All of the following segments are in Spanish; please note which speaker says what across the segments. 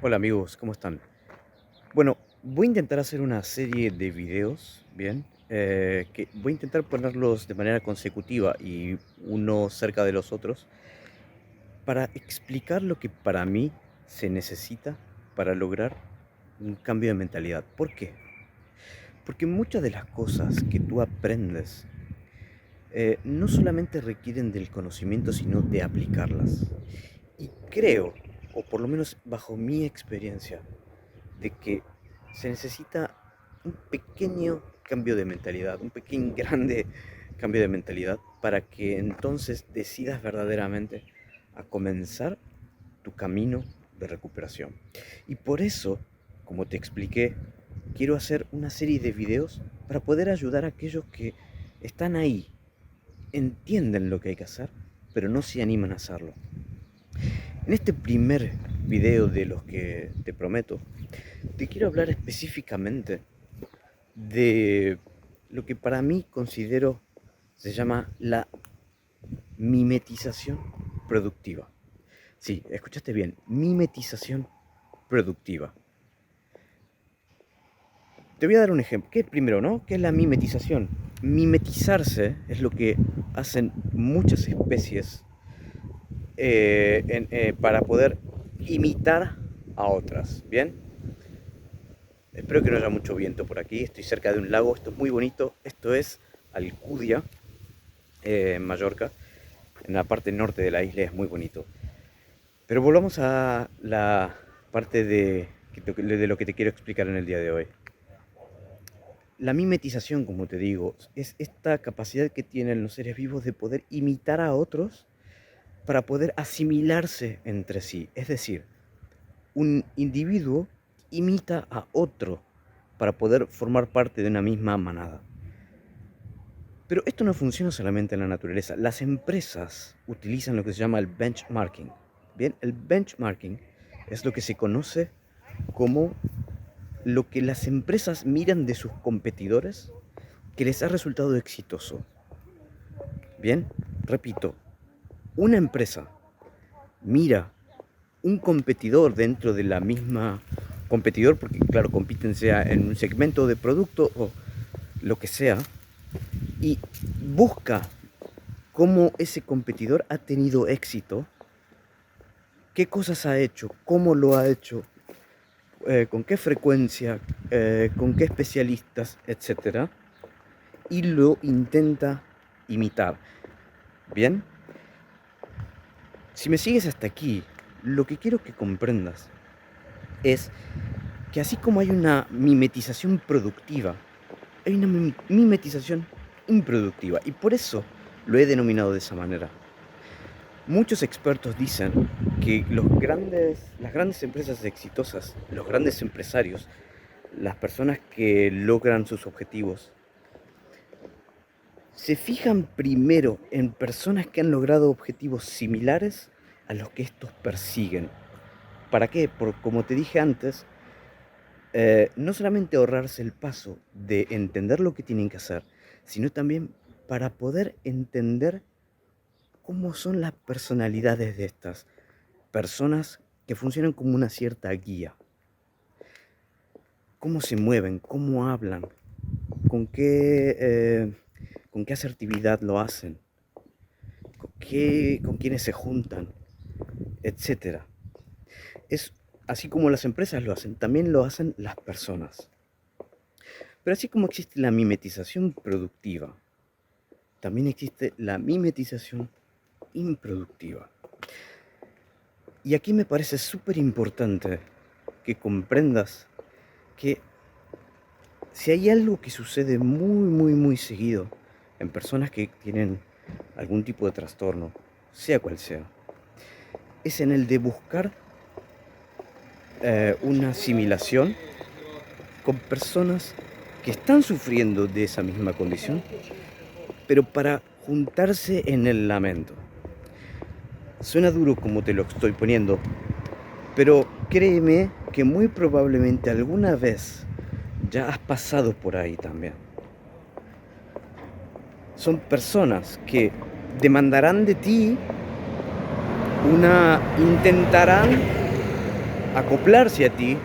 Speaker 1: Hola amigos, ¿cómo están? Bueno, voy a intentar hacer una serie de videos, ¿bien? Que voy a intentar ponerlos de manera consecutiva y uno cerca de los otros para explicar lo que para mí se necesita para lograr un cambio de mentalidad. ¿Por qué? Porque muchas de las cosas que tú aprendes no solamente requieren del conocimiento, sino de aplicarlas. Y creo, o por lo menos bajo mi experiencia, de que se necesita un pequeño cambio de mentalidad, un pequeño grande cambio de mentalidad para que entonces decidas verdaderamente a comenzar tu camino de recuperación. Y por eso, como te expliqué, quiero hacer una serie de videos para poder ayudar a aquellos que están ahí, entienden lo que hay que hacer, pero no se animan a hacerlo. En este primer video de los que te prometo, te quiero hablar específicamente de lo que para mí considero se llama la mimetización productiva. Sí, escuchaste bien, mimetización productiva. Te voy a dar un ejemplo. ¿Qué es primero, no? ¿Qué es la mimetización? Mimetizarse es lo que hacen muchas especies para poder imitar a otras. ¿Bien? Espero que no haya mucho viento por aquí. Estoy cerca de un lago. Esto es muy bonito. Esto es Alcudia, en Mallorca. En la parte norte de la isla es muy bonito. Pero volvamos a la parte de lo que te quiero explicar en el día de hoy. La mimetización, como te digo, es esta capacidad que tienen los seres vivos de poder imitar a otros para poder asimilarse entre sí. Es decir, un individuo imita a otro para poder formar parte de una misma manada. Pero esto no funciona solamente en la naturaleza. Las empresas utilizan lo que se llama el benchmarking. Bien, el benchmarking es lo que se conoce como lo que las empresas miran de sus competidores que les ha resultado exitoso. Bien, repito, una empresa mira un competidor dentro de la misma competidor, porque claro, compiten sea en un segmento de producto o lo que sea, y busca cómo ese competidor ha tenido éxito, qué cosas ha hecho, cómo lo ha hecho, con qué frecuencia, con qué especialistas, etcétera, y lo intenta imitar. Bien, si me sigues hasta aquí, lo que quiero que comprendas es que así como hay una mimetización productiva, hay una mimetización improductiva, y por eso lo he denominado de esa manera. Muchos expertos dicen que las grandes empresas exitosas, los grandes empresarios, las personas que logran sus objetivos, se fijan primero en personas que han logrado objetivos similares a los que estos persiguen. ¿Para qué? Porque como te dije antes, no solamente ahorrarse el paso de entender lo que tienen que hacer, sino también para poder entender cómo son las personalidades de estas personas que funcionan como una cierta guía. Cómo se mueven, cómo hablan, con qué, eh, con qué asertividad lo hacen, con quiénes se juntan, etcétera. Es así como las empresas lo hacen, también lo hacen las personas. Pero así como existe la mimetización productiva, también existe la mimetización improductiva. Y aquí me parece súper importante que comprendas que si hay algo que sucede muy seguido en personas que tienen algún tipo de trastorno, sea cual sea, es en el de buscar una asimilación con personas que están sufriendo de esa misma condición, pero para juntarse en el lamento. Suena duro como te lo estoy poniendo, pero créeme que muy probablemente alguna vez ya has pasado por ahí también. Son personas que demandarán de ti intentarán acoplarse a ti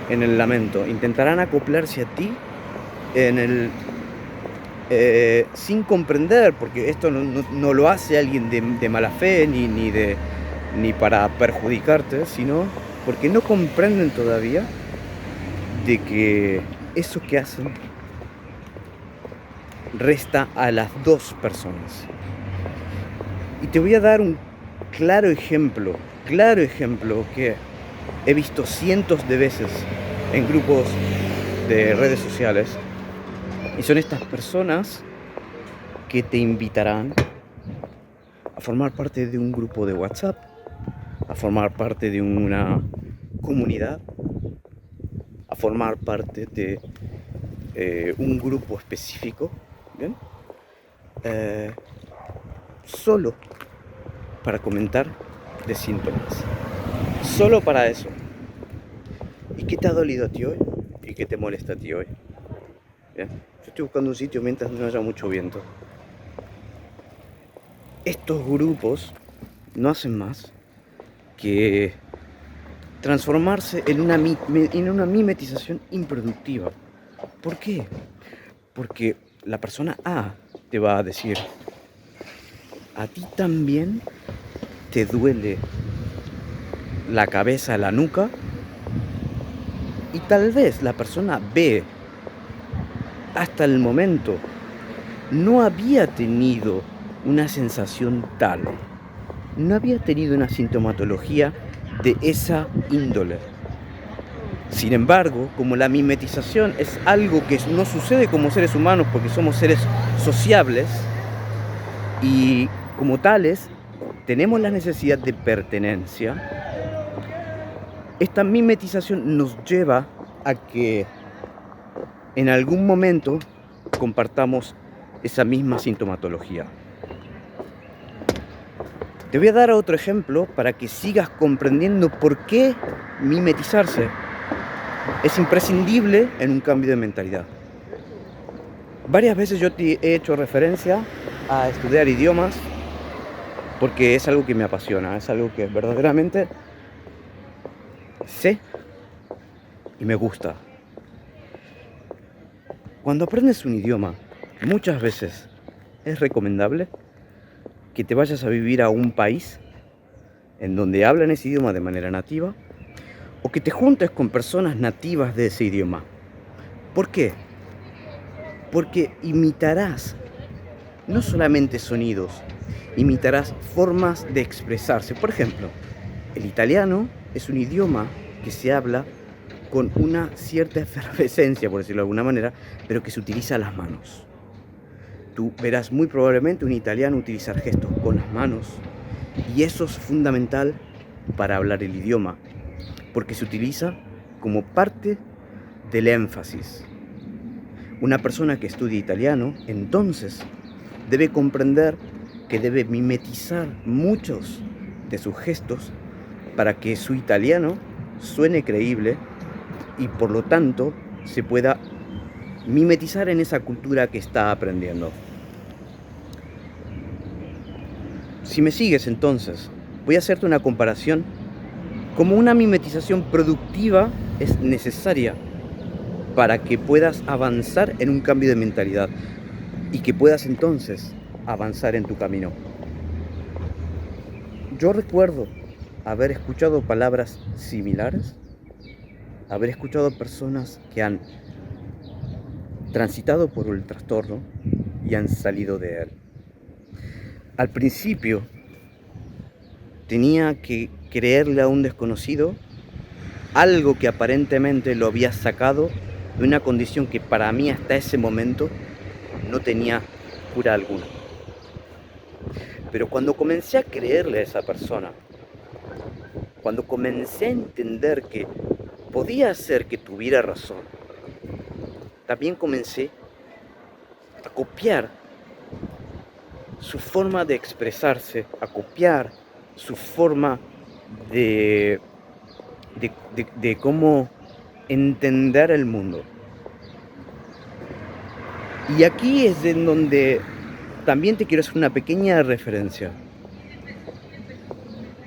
Speaker 1: en el lamento, intentarán acoplarse a ti en el sin comprender, porque esto no lo hace alguien de mala fe ni para perjudicarte, sino porque no comprenden todavía de que eso que hacen resta a las dos personas. Y te voy a dar un claro ejemplo que he visto cientos de veces en grupos de redes sociales. Y son estas personas que te invitarán a formar parte de un grupo de WhatsApp, a formar parte de una comunidad, a formar parte de un grupo específico, ¿bien? Solo para comentar de síntomas. Solo para eso. ¿Y qué te ha dolido a ti hoy? ¿Y qué te molesta a ti hoy? ¿Bien? Yo estoy buscando un sitio mientras no haya mucho viento. Estos grupos no hacen más que transformarse en una mimetización improductiva. ¿Por qué? Porque la persona A te va a decir, a ti también te duele la cabeza, la nuca, y tal vez la persona B hasta el momento no había tenido una sensación tal, no había tenido una sintomatología de esa índole. Sin embargo, como la mimetización es algo que no sucede como seres humanos porque somos seres sociables y como tales tenemos la necesidad de pertenencia, esta mimetización nos lleva a que en algún momento compartamos esa misma sintomatología. Te voy a dar otro ejemplo para que sigas comprendiendo por qué mimetizarse es imprescindible en un cambio de mentalidad. Varias veces yo te he hecho referencia a estudiar idiomas porque es algo que me apasiona, es algo que verdaderamente sé y me gusta. Cuando aprendes un idioma, muchas veces es recomendable que te vayas a vivir a un país en donde hablan ese idioma de manera nativa o que te juntes con personas nativas de ese idioma. ¿Por qué? Porque imitarás no solamente sonidos, imitarás formas de expresarse. Por ejemplo, el italiano es un idioma que se habla con una cierta efervescencia, por decirlo de alguna manera, pero que se utiliza las manos. Tú verás muy probablemente un italiano utilizar gestos con las manos, y eso es fundamental para hablar el idioma, porque se utiliza como parte del énfasis. Una persona que estudia italiano, entonces, debe comprender que debe mimetizar muchos de sus gestos para que su italiano suene creíble y por lo tanto se pueda mimetizar en esa cultura que está aprendiendo. Si me sigues entonces, voy a hacerte una comparación. Como una mimetización productiva es necesaria para que puedas avanzar en un cambio de mentalidad y que puedas entonces avanzar en tu camino. Yo recuerdo haber escuchado palabras similares, haber escuchado personas que han transitado por el trastorno y han salido de él. Al principio tenía que creerle a un desconocido algo que aparentemente lo había sacado de una condición que para mí hasta ese momento no tenía cura alguna. Pero cuando comencé a creerle a esa persona, cuando comencé a entender que podía ser que tuviera razón, también comencé a copiar su forma de expresarse, a copiar su forma de cómo entender el mundo. Y aquí es en donde también te quiero hacer una pequeña referencia.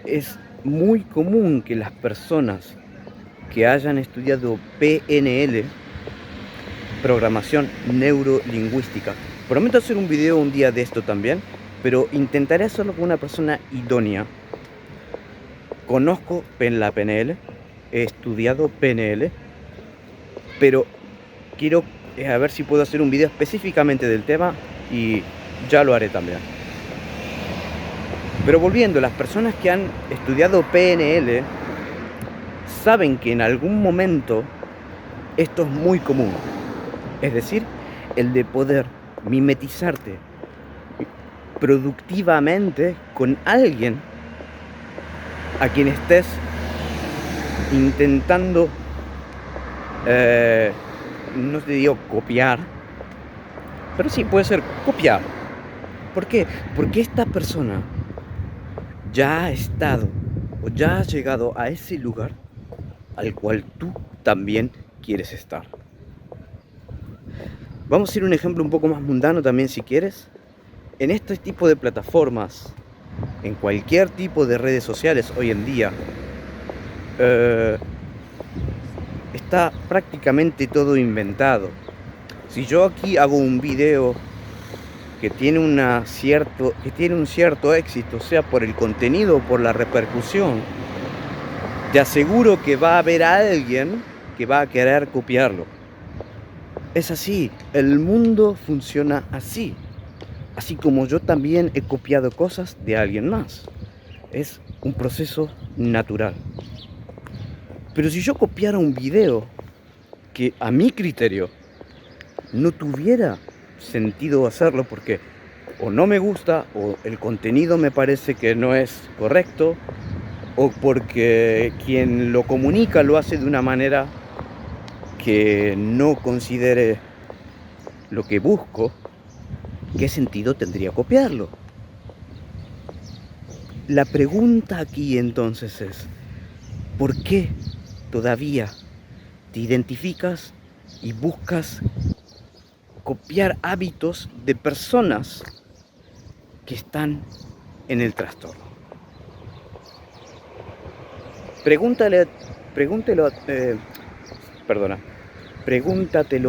Speaker 1: Es muy común que las personas que hayan estudiado PNL, programación neurolingüística, prometo hacer un video un día de esto también, pero intentaré hacerlo con una persona idónea. Conozco la PNL, he estudiado PNL, pero quiero a ver si puedo hacer un video específicamente del tema y ya lo haré también. Pero volviendo, las personas que han estudiado PNL saben que en algún momento esto es muy común. Es decir, el de poder mimetizarte productivamente con alguien a quien estés intentando, no te digo copiar, pero sí puede ser copiar. ¿Por qué? Porque esta persona ya ha estado o ya ha llegado a ese lugar al cual tú también quieres estar. Vamos a ir a un ejemplo un poco más mundano también, si quieres. En este tipo de plataformas, en cualquier tipo de redes sociales hoy en día, está prácticamente todo inventado. Si yo aquí hago un video que tiene un cierto éxito, sea por el contenido o por la repercusión, te aseguro que va a haber alguien que va a querer copiarlo. Es así, el mundo funciona así. Así como yo también he copiado cosas de alguien más. Es un proceso natural. Pero si yo copiara un video que a mi criterio no tuviera sentido hacerlo porque o no me gusta, o el contenido me parece que no es correcto, o porque quien lo comunica lo hace de una manera que no considere lo que busco, ¿qué sentido tendría copiarlo? La pregunta aquí entonces es, ¿por qué todavía te identificas y buscas copiar hábitos de personas que están en el trastorno? Pregúntatelo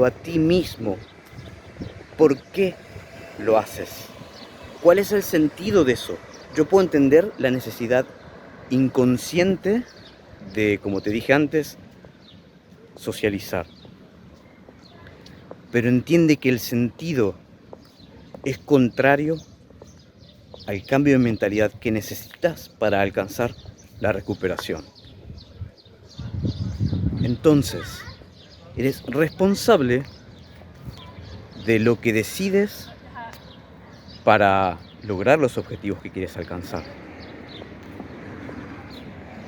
Speaker 1: a ti mismo. ¿Por qué lo haces? ¿Cuál es el sentido de eso? Yo puedo entender la necesidad inconsciente de, como te dije antes, socializar. Pero entiende que el sentido es contrario al cambio de mentalidad que necesitas para alcanzar la recuperación. Entonces, eres responsable de lo que decides para lograr los objetivos que quieres alcanzar.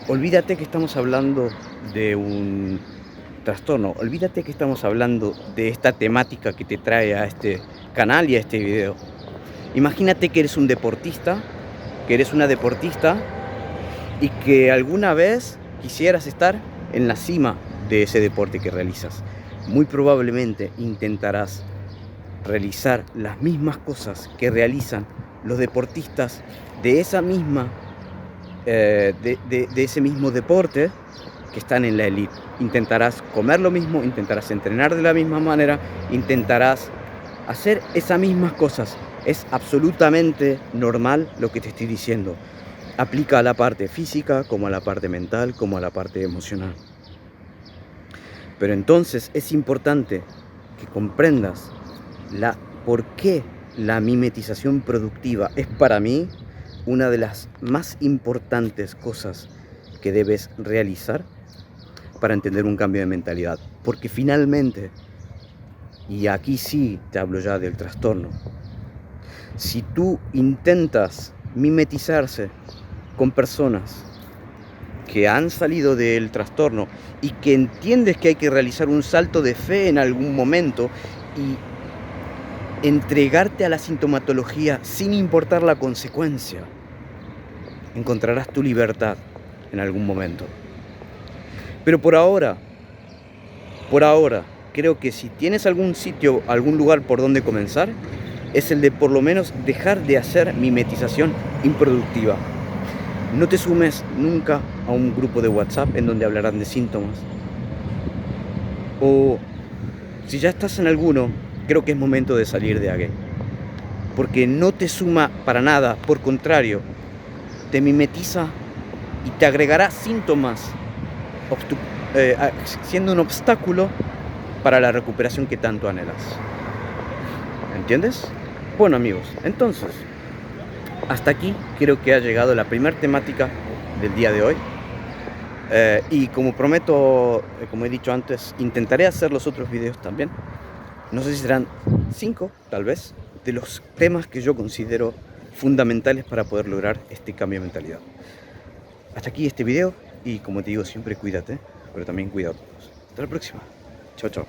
Speaker 1: Olvídate que estamos hablando de un trastorno, olvídate que estamos hablando de esta temática que te trae a este canal y a este video. Imagínate que eres un deportista, que eres una deportista y que alguna vez quisieras estar en la cima de ese deporte que realizas. Muy probablemente intentarás realizar las mismas cosas que realizan los deportistas de esa misma de ese mismo deporte que están en la elite. Intentarás comer lo mismo, intentarás entrenar de la misma manera, intentarás hacer esas mismas cosas. Es absolutamente normal lo que te estoy diciendo. Aplica a la parte física, como a la parte mental, como a la parte emocional. Pero entonces es importante que comprendas por qué la mimetización productiva es para mí una de las más importantes cosas que debes realizar para entender un cambio de mentalidad. Porque finalmente, y aquí sí te hablo ya del trastorno, si tú intentas mimetizarse con personas que han salido del trastorno y que entiendes que hay que realizar un salto de fe en algún momento y entregarte a la sintomatología sin importar la consecuencia, encontrarás tu libertad en algún momento. Pero por ahora, creo que si tienes algún sitio, algún lugar por donde comenzar, es el de por lo menos dejar de hacer mimetización improductiva. No te sumes nunca a un grupo de WhatsApp en donde hablarán de síntomas. O si ya estás en alguno, creo que es momento de salir de ahí. Porque no te suma para nada, por contrario, te mimetiza y te agregará síntomas, siendo un obstáculo para la recuperación que tanto anhelas. ¿Entiendes? Bueno amigos, entonces, hasta aquí creo que ha llegado la primera temática del día de hoy. Y como prometo, como he dicho antes, intentaré hacer los otros videos también. No sé si serán 5, tal vez, de los temas que yo considero fundamentales para poder lograr este cambio de mentalidad. Hasta aquí este video y como te digo siempre, cuídate, pero también cuida a todos. Hasta la próxima. Chao, chao.